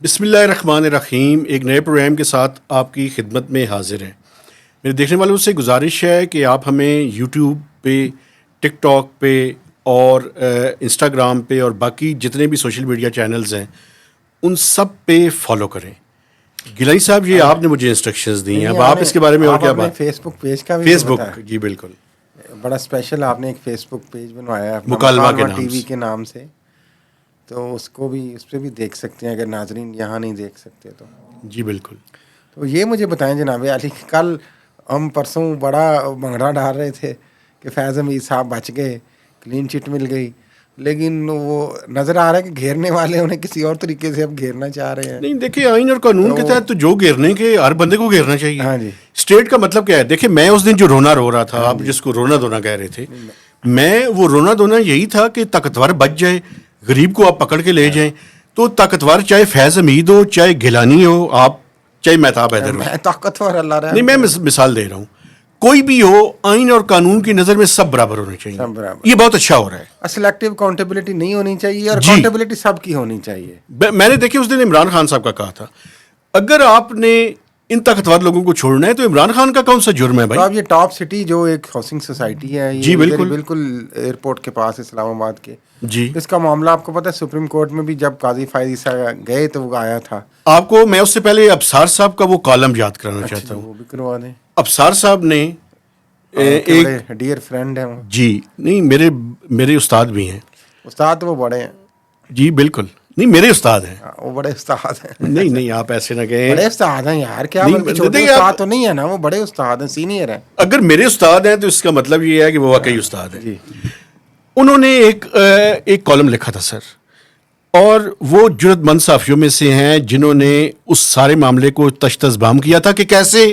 بسم اللہ الرحمن الرحیم. ایک نئے پروگرام کے ساتھ آپ کی خدمت میں حاضر ہیں. میرے دیکھنے والوں سے گزارش ہے کہ آپ ہمیں یوٹیوب پہ، ٹک ٹاک پہ اور انسٹاگرام پہ اور باقی جتنے بھی سوشل میڈیا چینلز ہیں ان سب پہ فالو کریں. گیلانی صاحب یہ آپ نے مجھے انسٹرکشنز دی ہیں، اب آپ اس کے بارے میں اور کیا بات؟ فیس بک پیج کا بھی فیس بک، جی بالکل بڑا اسپیشل آپ نے ایک فیس بک پیج بنوایا ہے مکالمہ کے ٹی وی کے نام سے، تو اس کو بھی اس پہ بھی دیکھ سکتے ہیں اگر ناظرین یہاں نہیں دیکھ سکتے تو. جی بالکل. تو یہ مجھے بتائیں جناب علی، کل ہم پرسوں بڑا بھنگڑا ڈال رہے تھے کہ فیض حمید صاحب بچ گئے، کلین چٹ مل گئی، لیکن وہ نظر آ رہا ہے کہ گھیرنے والے انہیں کسی اور طریقے سے اب گھیرنا چاہ رہے ہیں. نہیں دیکھیں، آئین اور قانون کے تحت تو جو گھیرنے کے ہر بندے کو گھیرنا چاہیے. ہاں جی. اسٹیٹ کا مطلب کیا ہے؟ دیکھیں میں اس دن جو رونا رو رہا تھا، آپ جس کو رونا دھونا کہہ رہے تھے، میں وہ رونا دھونا یہی تھا کہ طاقتور بچ جائے، غریب کو آپ پکڑ کے لے جائیں. تو طاقتور چاہے فیض حمید ہو، چاہے گیلانی ہو، آپ چاہے مہتاب حیدر ہو، طاقتور اللہ رحم. نہیں میں مثال دے رہا ہوں، کوئی بھی ہو، آئین اور قانون کی نظر میں سب برابر ہونے چاہیے. سب برابر. یہ بہت اچھا ہو رہا ہے. سلیکٹیو اکاؤنٹیبلٹی نہیں ہونی چاہیے اور اکاؤنٹیبلٹی سب کی ہونی چاہیے. میں نے دیکھیں اس دن عمران خان صاحب کا کہا تھا، اگر آپ نے ان طاقتور لوگوں کو چھوڑنا ہے تو عمران خان کا کون سا جرم ہے بھائی؟ تو اب یہ ٹاپ سٹی جو ایک ہاؤسنگ سوسائٹی ہے، جی بالکل بالکل ایئرپورٹ کے پاس اسلام آباد کے، جی. اس کا معاملہ آپ کو پتہ ہے سپریم کورٹ میں بھی جب قاضی فائز عیسیٰ گئے تو وہ آیا تھا. آپ کو میں اس سے پہلے ابصار صاحب کا وہ کالم یاد کرانا چاہتا ہوں. وہ بھی کروا دیں. ابصار صاحب نے ایک ڈیئر فرینڈ ہیں وہ. جی نہیں میرے استاد بھی ہیں. استاد وہ بڑے ہیں. جی بالکل. نہیں میرے استاد ہیں. وہ بڑے استاد ہیں. نہیں آپ ایسے نہ کہیں. بڑے استاد ہیں یار، کیا چھوٹے استاد تو نہیں ہے نا، وہ بڑے استاد ہیں، سینئر ہیں. اگر میرے استاد ہیں تو اس کا مطلب یہ ہے کہ وہ واقعی استاد ہیں. جی. انہوں نے ایک کالم لکھا تھا سر، اور وہ جرأت مند صحافیوں میں سے ہیں جنہوں نے اس سارے معاملے کو تشتزبام کیا تھا کہ کیسے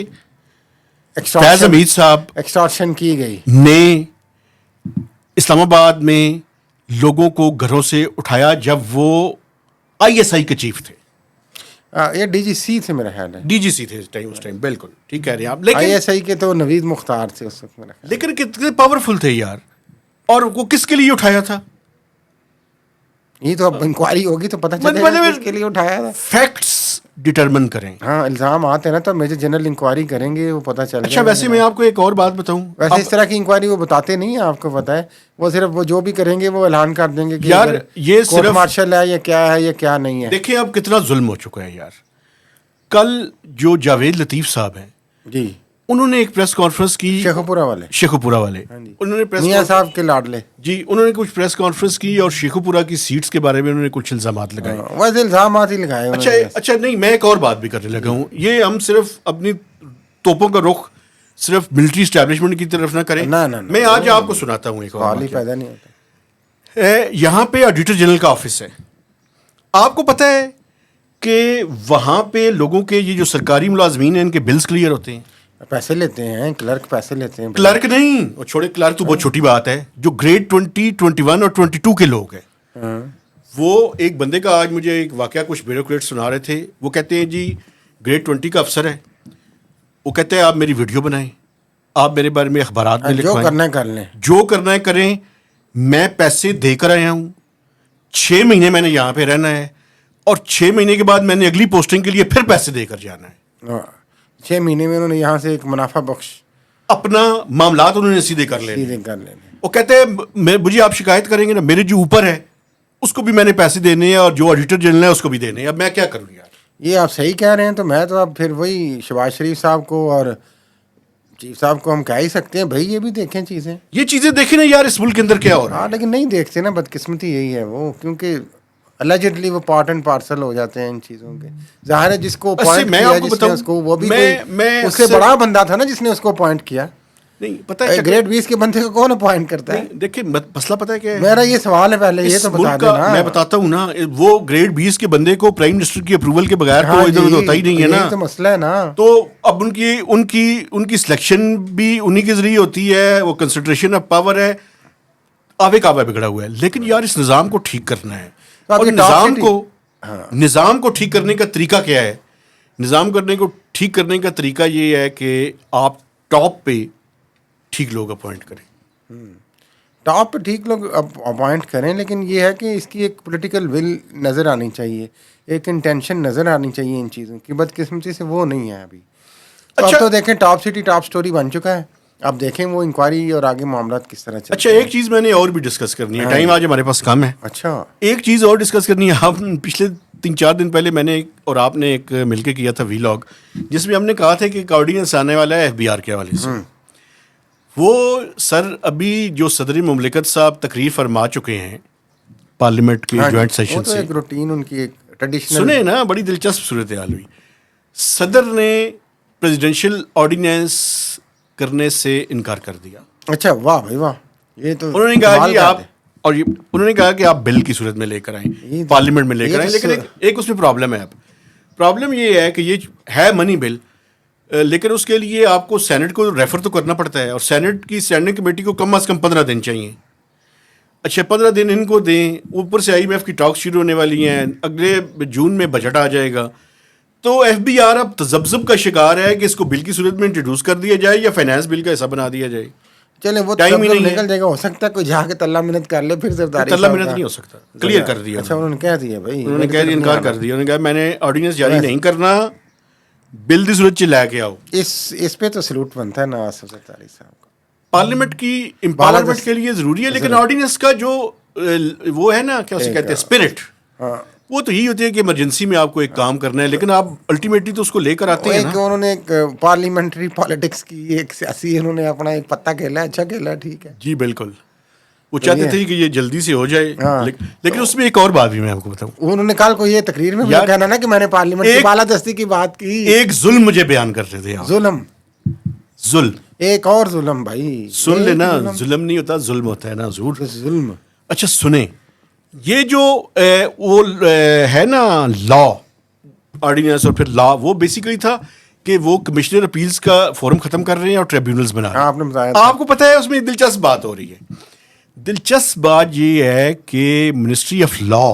فیض حمید صاحب ایکسٹارشن کی گئی نے اسلام آباد میں لوگوں کو گھروں سے اٹھایا جب وہ ISI کے چیف تھے. یہ DGC تھے میرا خیال ہے. DGC تھے اس ٹائم. بالکل ٹھیک کہہ رہے ہیں آپ. لیکن ISI کے تو نوید مختار تھے اس وقت میرا خیال. لیکن کتنے پاورفل تھے یار، اور وہ کس کے لیے اٹھایا تھا؟ یہ تو اب انکوائری ہوگی تو پتہ چلے گا کس کے لیے اٹھایا تھا. فیکٹس ڈٹرمن کریں. ہاں الزام آتے ہیں نا تو میجر جنرل انکوائری کریں گے، وہ پتہ چل جائے. اچھا ویسے میں آپ کو ایک اور بات بتاؤں، ویسے اس طرح کی انکوائری وہ بتاتے نہیں ہیں، آپ کو پتہ ہے، وہ صرف وہ جو بھی کریں گے وہ اعلان کر دیں گے کہ یار یہ کورٹ صرف مارشل ہے، یہ کیا ہے، یہ کیا نہیں ہے. دیکھیں اب کتنا ظلم ہو چکا ہے یار. کل جو جاوید لطیف صاحب ہیں، جی، انہوں نے ایک پریس کانفرنس کی. شیخوپورہ والے. شیخوپورہ والے. انہوں نے میاں صاحب کے لاڈلے. جی انہوں نے کچھ پریس کانفرنس کی اور شیخوپورہ کی سیٹس کے بارے میں انہوں نے کچھ الزامات لگائے. ویسے الزامات ہی لگائے. اچھا نہیں میں ایک اور بات بھی کرنے لگا ہوں. یہ ہم صرف اپنی توپوں کا رخ صرف ملٹری اسٹیبلشمنٹ کی طرف نہ کریں. میں آج آپ کو سناتا ہوں ایک اور پیدا نہیں ہوتا. یہاں پہ آڈیٹر جنرل کا آفس ہے. آپ کو پتہ ہے کہ وہاں پہ لوگوں کے یہ جو سرکاری ملازمین ہیں ان کے بلز کلیئر ہوتے ہیں. پیسے لیتے ہیں کلرک، پیسے لیتے ہیں. کلرک نہیں، اور چھوڑے کلرک تو بہت چھوٹی بات ہے. جو گریڈ 20، 21 اور 22 کے لوگ ہیں، وہ ایک بندے کا آج مجھے ایک واقعہ کچھ بیوروکریٹ سنا رہے تھے. وہ کہتے ہیں جی گریڈ 20 کا افسر ہے، وہ کہتے ہیں آپ میری ویڈیو بنائیں، آپ میرے بارے میں اخبارات میں لکھوائیں، جو کرنا ہے کر لیں، جو کرنا ہے کریں. میں پیسے دے کر آیا ہوں، 6 مہینے میں نے یہاں پہ رہنا ہے، اور 6 مہینے کے بعد میں نے اگلی پوسٹنگ کے لیے پھر پیسے دے کر جانا ہے. 6 مہینے میں انہوں نے یہاں سے ایک منافع بخش اپنا معاملات انہوں نے سیدھے کر لینے. وہ کہتے ہیں مجھے آپ شکایت کریں گے نا، میرے جو اوپر ہے اس کو بھی میں نے پیسے دینے ہیں، اور جو آڈیٹر جنرل ہے اس کو بھی دینے ہیں. اب میں کیا کروں یار؟ یہ آپ صحیح کہہ رہے ہیں. تو میں تو اب پھر وہی شہباز شریف صاحب کو اور چیف صاحب کو ہم کہہ ہی سکتے ہیں بھائی یہ بھی دیکھیں چیزیں، یہ چیزیں دیکھیں نا یار اس ملک کے اندر کیا ہو رہا ہے. لیکن نہیں دیکھتے نا، بدقسمتی یہی ہے وہ، کیونکہ الجڈلی وہ پارٹ اینڈ پارسل ہو جاتے ہیں ان چیزوں کے. ظاہر ہے جس کو اپوائنٹ کیا جس نے اس کو، وہ بھی اس سے بڑا بندہ تھا نا جس نے اس کو اپوائنٹ کیا. نہیں پتہ ہے گریڈ 20 کے بندے کو کون اپوائنٹ کرتا ہے؟ دیکھیں مسئلہ پتہ ہے کیا ہے میرا یہ سوال ہے، پہلے یہ تو بتا دینا. میں بتاتا ہوں نا، وہ گریڈ 20 کے بندے کو پرائم منسٹر کی اپروول کے بغیر تو ادھر ادھر ہوتا ہی نہیں ہے نا. یہ تو مسئلہ ہے نا. تو اب ان کی سلیکشن بھی انہی کے ذریعے ہوتی ہے، وہ کنسنٹریشن آف پاور ہے. آوے کعبہ بگڑا ہوا ہے. لیکن یار اس نظام کو ٹھیک کرنا ہے، اور نظام کو ٹھیک کرنے کا طریقہ کیا ہے؟ نظام کو ٹھیک کرنے کا طریقہ یہ ہے کہ آپ ٹاپ پہ ٹھیک لوگ اپوائنٹ کریں. ٹاپ پہ ٹھیک لوگ اپوائنٹ کریں، لیکن یہ ہے کہ اس کی ایک پولیٹیکل ول نظر آنی چاہیے، ایک انٹینشن نظر آنی چاہیے ان چیزوں کی. بدقسمتی سے وہ نہیں ہے ابھی. تو اب تو دیکھیں ٹاپ سٹی ٹاپ سٹوری بن چکا ہے. اب دیکھیں وہ انکوائری اور آگے معاملات کس طرح چلتے ہیں. اچھا ایک چیز میں نے اور بھی ڈسکس کرنی ہے، ٹائم آج ہمارے پاس کم ہے. اچھا ایک چیز اور ڈسکس کرنی ہے. ہم پچھلے 3-4 دن پہلے میں نے اور آپ نے ایک مل کے کیا تھا ویلاگ، جس میں ہم نے کہا تھا کہ ایک آرڈیننس آنے والا ہے FBR کے حوالے سے. وہ سر ابھی جو صدر مملکت صاحب تقریر فرما چکے ہیں پارلیمنٹ کے جوائنٹ سیشن سے، ایک روٹین ان کی ایک ٹریڈیشنل سنیں نا، بڑی دلچسپ صورتحال ہوئی. صدر نے پریزیڈینشیل آرڈیننس کرنے سے انکار کر دیا. اچھا واہ بھائی واہ. یہ تو انہوں نے کہا کہ آپ اور انہوں نے کہا کہ آپ بل کی صورت میں لے کر آئیں، پارلیمنٹ میں لے کر آئیں. لیکن ایک اس میں پرابلم ہے. اب پرابلم یہ ہے کہ یہ ہے منی بل، لیکن اس کے لیے آپ کو سینٹ کو ریفر تو کرنا پڑتا ہے، اور سینٹ کی اسٹینڈنگ کمیٹی کو کم از کم 15 دن چاہیے. اچھا 15 دن ان کو دیں، اوپر سے IMF کی ٹاک شروع ہونے والی ہیں، اگلے جون میں بجٹ آ جائے گا. تو FBR اب تذبذب کا شکار ہے کہ اس کو بل کی صورت میں انٹروڈیوس کر دیا جائے یا فائنانس بل کا حصہ بنا دیا جائے. چلے وہ ٹائم ہی نہیں نکل جائے گا. ہو سکتا ہے کوئی جا کے تلہ منت کر لے، پھر زرداری تلہ منت نہیں ہو سکتا، کلیئر کر دیا. اچھا انہوں نے کہہ دیا بھائی، انہوں نے کہہ دیا، انکار کر دیا. انہوں نے کہا میں نے آرڈیننس جاری نہیں کرنا، بل دی صورت چ لے کے آؤ. اس پہ تو سلوٹ بنتا ہے نواز زرداری صاحب کا. پارلیمنٹ کی امپاورمنٹ کے لیے ضروری ہے، لیکن آرڈیننس کا جو وہ ہے نا، کیا اسے کہتے ہیں، اسپرٹ، وہ تو یہی ہوتی ہے کہ ایمرجنسی میں آپ کو ایک کام کرنا ہے، لیکن آپ الٹیمیٹلی تو اس کو لے کر آتے ہیں نا. انہوں نے ایک پارلیمنٹری پالیٹکس کی ایک سیاسی انہوں نے اپنا ایک پتہ کھیلا، اچھا کھیلا، ٹھیک ہے جی بالکل. وہ چاہتے تھے کہ یہ جلدی سے ہو جائے، لیکن اس میں ایک اور بات بھی میں آپ کو بتاؤں. انہوں نے کل کو یہ تقریر میں کہنا نا کہ میں نے پارلیمنٹ کی بالادستی کی بات کی. ایک ظلم مجھے بیان کرتے تھے. ظلم ایک اور ظلم بھائی، سن لینا، ظلم نہیں ہوتا، ظلم ہوتا ہے نا حضور. ظلم. اچھا سنیں، یہ جو وہ ہے نا لا آرڈیننس اور پھر لا، وہ بیسیکلی تھا کہ وہ کمشنر اپیلز کا فورم ختم کر رہے ہیں اور ٹریبیونلز بنا رہے ہیں. آپ نے بتایا، آپ کو پتہ ہے اس میں دلچسپ بات ہو رہی ہے. دلچسپ بات یہ ہے کہ منسٹری آف لا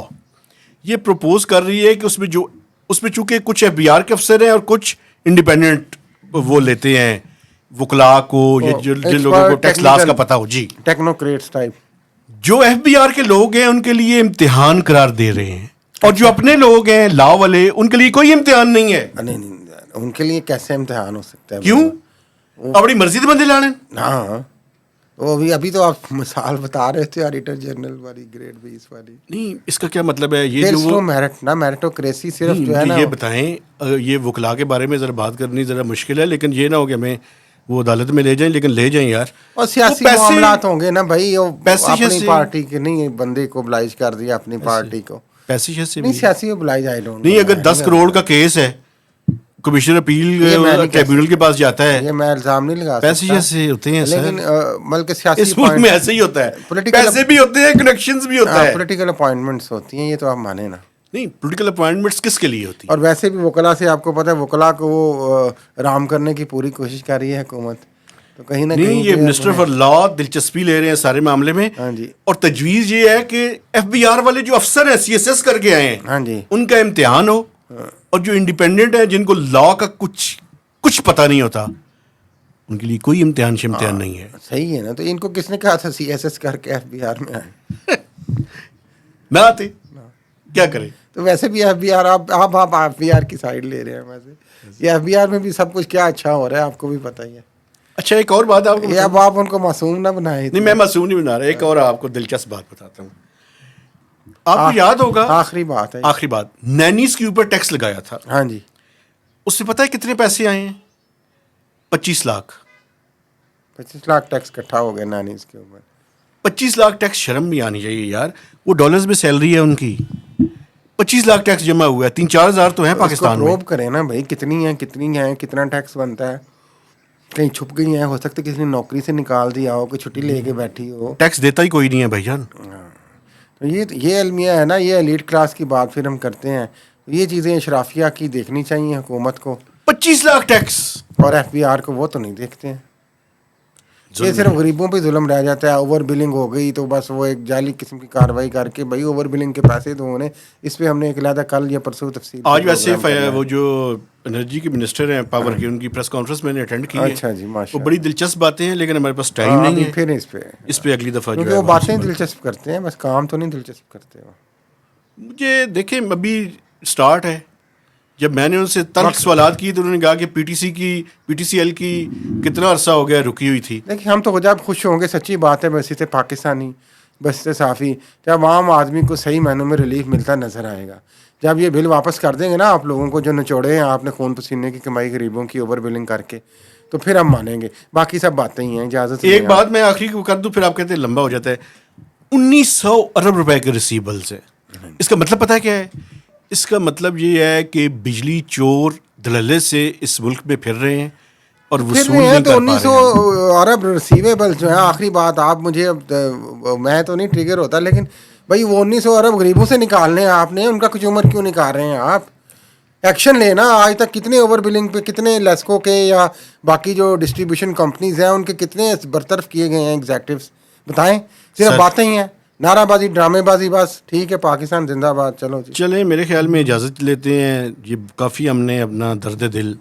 یہ پروپوز کر رہی ہے کہ اس میں چونکہ کچھ FBR کے افسر ہیں اور کچھ انڈیپینڈنٹ وہ لیتے ہیں وکلاء کو، یا جن لوگوں کو ٹیکس لاس کا پتہ ہو، جی ٹیکنوکریٹس ٹائپ، جو FBR کے لوگ ہیں ان کے لیے امتحان قرار دے رہے ہیں، اور جو اپنے لوگ ہیں لا والے، ان کے لیے کوئی امتحان نہیں ہے. نہیں ان کے لیے کیسے امتحان ہو سکتا ہے؟ کیوں؟ اپنی مرضی سے بندے لانے. ہاں وہ ابھی تو آپ مثال بتا رہے تھے آڈیٹر جنرل والی، گریڈ 20 والی. نہیں، اس کا کیا مطلب ہے؟ یہ جو میرٹ نا، میرٹوکریسی صرف جو ہے نا، یہ بتائیں، یہ وکلاء کے بارے میں ذرا بات کرنی ذرا مشکل ہے، لیکن یہ نہ ہو کہ ہمیں وہ عدالت میں لے جائیں، لیکن لے جائیں یار. اور سیاسی معاملات ہوں گے نا بھائی، اپنی پارٹی کے نہیں بندے کو oblige کر دیا، اپنی پارٹی کو پیسے شیسے نہیں، سیاسی oblige آئی ڈونٹ. نہیں، اگر 10 کروڑ کا کیس ہے، کمشنر اپیل ٹریبیونل کے پاس جاتا ہے، یہ میں الزام نہیں لگا سکتا، پیسے جیسے ہوتے ہیں لیکن بلکہ سیاسی اس ملک میں ایسے ہی ہوتا ہے، پیسے بھی ہوتے ہیں، کنیکشنز بھی ہوتا ہے، پولیٹیکل اپوائنٹمنٹس ہوتی ہیں. یہ تو آپ مانے نا. نہیں، پولیٹیکل اپوائنٹمنٹس کس کے لیے ہوتی ہیں؟ اور ویسے بھی وکلا سے آپ کو پتہ ہے، وکلا کو وہ رام کرنے کی پوری کوشش کر رہی ہے حکومت. تو کہیں نہ کہیں یہ منسٹر فار لا دلچسپی لے رہے ہیں سارے معاملے میں. ہاں جی. اور تجویز یہ ہے کہ FBR والے جو افسر ہیں CSS کر کے آئے ہیں، ہاں جی، ان کا امتحان ہو، اور جو انڈیپینڈنٹ ہیں جن کو لا کا کچھ پتہ نہیں ہوتا، ان کے لیے کوئی امتحان نہیں ہے. صحیح ہے نا. تو ان کو کس نے کہا تھا CSS کر کے FBR میں آئے؟ نہ آتے، کیا کریں. تو ویسے بھی FBR آپ FBR کی سائڈ لے رہے ہیں. ویسے یہ FBR میں بھی سب کچھ کیا اچھا ہو رہا ہے، آپ کو بھی پتہ ہی ہے. اچھا ایک اور بات آپ کو، اب آپ ان کو معصوم نہ بنائیں. نہیں میں معصوم نہیں بنا رہا. ایک اور آپ کو دلچسپ بات بتاتا ہوں. آپ کو یاد ہوگا، آخری بات ہے، آخری بات، نینیز کے اوپر ٹیکس لگایا تھا. ہاں جی. اس سے پتہ ہے کتنے پیسے آئے ہیں؟ 25 لاکھ. 25 لاکھ ٹیکس اکٹھا ہو گیا نانیز کے اوپر. 25 لاکھ ٹیکس، شرم بھی آنی چاہیے یار. وہ ڈالرز میں سیلری ہے ان کی. 25 لاکھ ٹیکس جمع ہوا ہے. 3-4 ہزار تو ہیں پاکستان میں. پروب کریں نا بھائی، کتنی ہیں کتنا ٹیکس بنتا ہے. کہیں چھپ گئی ہیں، ہو سکتا ہے کسی نے نوکری سے نکال دیا ہو، کوئی چھٹی لے کے بیٹھی ہو. ٹیکس دیتا ہی کوئی نہیں ہے بھائی جان. تو یہ المیہ ہے نا، یہ ایلیٹ کلاس کی بات پھر ہم کرتے ہیں. یہ چیزیں اشرافیہ کی دیکھنی چاہیے حکومت کو. 25 لاکھ ٹیکس، اور FBR کو وہ تو نہیں دیکھتے ہیں. یہ صرف غریبوں پہ ظلم رہ جاتا ہے. اوور بلنگ ہو گئی تو بس وہ ایک جعلی قسم کی کاروائی کر کے بھائی اوور بلنگ کے پیسے تو ہونے. اس پہ ہم نے ایک علیحدہ کل یا پرسوں تفصیل آج ویسے وہ جو انرجی کے منسٹر ہیں پاور کی، ان کی پریس کانفرنس میں نے اٹینڈ کی ہے. اچھا جی ماشاء وہ بڑی دلچسپ باتیں ہیں لیکن ہمارے پاس ٹائم نہیں ہے. پھر اس پہ اگلی دفعہ جو کیونکہ ہے وہ باتیں دلچسپ کرتے ہیں بس کام تو نہیں دلچسپ کرتے. مجھے دیکھیں ابھی سٹارٹ ہے. جب میں نے ان سے تلخ سوالات کی تو انہوں نے کہا کہ پی ٹی سی ایل کی کتنا عرصہ ہو گیا رکی ہوئی تھی. دیکھیں ہم تو جب خوش ہوں گے سچی بات ہے بس سے پاکستانی بس سے صافی جب عام آدمی کو صحیح معنوں میں ریلیف ملتا نظر آئے گا. جب یہ بل واپس کر دیں گے نا آپ لوگوں کو جو نچوڑے ہیں آپ نے خون پسینے کی کمائی غریبوں کی اوور بلنگ کر کے تو پھر ہم مانیں گے. باقی سب باتیں ہی ہیں. اجازت ایک بات میں آخری کو کر دوں پھر آپ کہتے ہیں لمبا ہو جاتا ہے. 1900 ارب روپے کے ریسیبلز ہیں. اس کا مطلب پتہ ہے کیا ہے؟ اس کا مطلب یہ ہے کہ بجلی چور دلالے سے اس ملک میں پھر رہے ہیں اور وصول نہیں کر پا رہے ہیں. 1900 ارب ریسیویبل جو ہے. آخری بات آپ مجھے میں تو نہیں ٹریگر ہوتا لیکن بھائی وہ 1900 ارب غریبوں سے نکالنے ہیں آپ نے. ان کا کنزیومر کیوں نکال رہے ہیں آپ؟ ایکشن لینا. آج تک کتنے اوور بلنگ پہ کتنے لیسکو کے یا باقی جو ڈسٹریبیوشن کمپنیز ہیں ان کے کتنے برطرف کیے گئے ہیں ایگزیکٹوز بتائیں. صرف باتیں ہی ہیں نعرہ بازی ڈرامے بازی بس. ٹھیک ہے پاکستان زندہ باد. چلو جی چلیں میرے خیال میں اجازت لیتے ہیں. یہ کافی ہم نے اپنا درد دل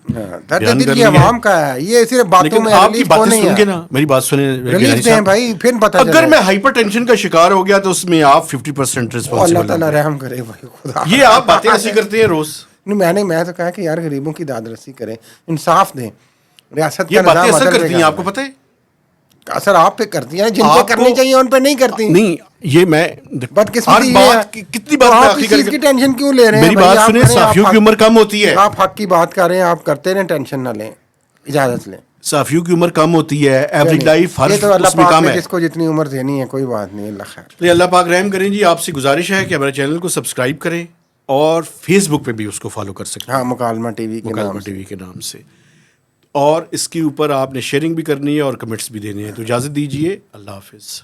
درد دل یہ عوام کا ہے. یہ صرف باتوں میں آپ کی باتیں سن کے نا میری بات سنیں ریلیف دیں بھائی پھر پتہ چلے. اگر میں ہائپر ٹینشن کا شکار ہو گیا تو اس میں آپ 50% اللہ رسپانسبل. تعالیٰ رحم کرے بھائی خدا. یہ آپ باتیں ایسی کرتے ہیں روز. میں تو کہا کہ یار غریبوں کی داد رسی کریں انصاف دیں. ریاست یہ باتیں اثر کرتی ہیں آپ کو پتہ ہے؟ اثر آپ پہ کرتی ہیں. جن پہ کرنی چاہیے ان پہ نہیں کرتی. نہیں یہ میں بدقسمتی کتنی بات آپ اس چیز کی ٹینشن کیوں لے رہے ہیں؟ میری بات سنیں. صحافیوں کی عمر کم ہوتی ہے. آپ حق کی بات کر رہے ہیں آپ کرتے رہیں ٹینشن نہ لیں اجازت لیں. صحافیوں کی عمر کم ہوتی ہے. ایوریج لائف ہر تو اللہ اس میں پاک کم نے ہے. جس کو جتنی عمر دینی ہے کوئی بات نہیں. اللہ خیر. اللہ پاک رحم کریں جی. آپ سے گزارش ہے کہ ہمارے چینل کو سبسکرائب کریں اور فیس بک پہ بھی اس کو فالو کر سکتے ہیں. ہاں مکالمہ ٹی وی کے نام سے. اور اس کے اوپر آپ نے شیئرنگ بھی کرنی ہے اور کمنٹس بھی دینے ہیں. تو اجازت دیجیے. اللہ حافظ.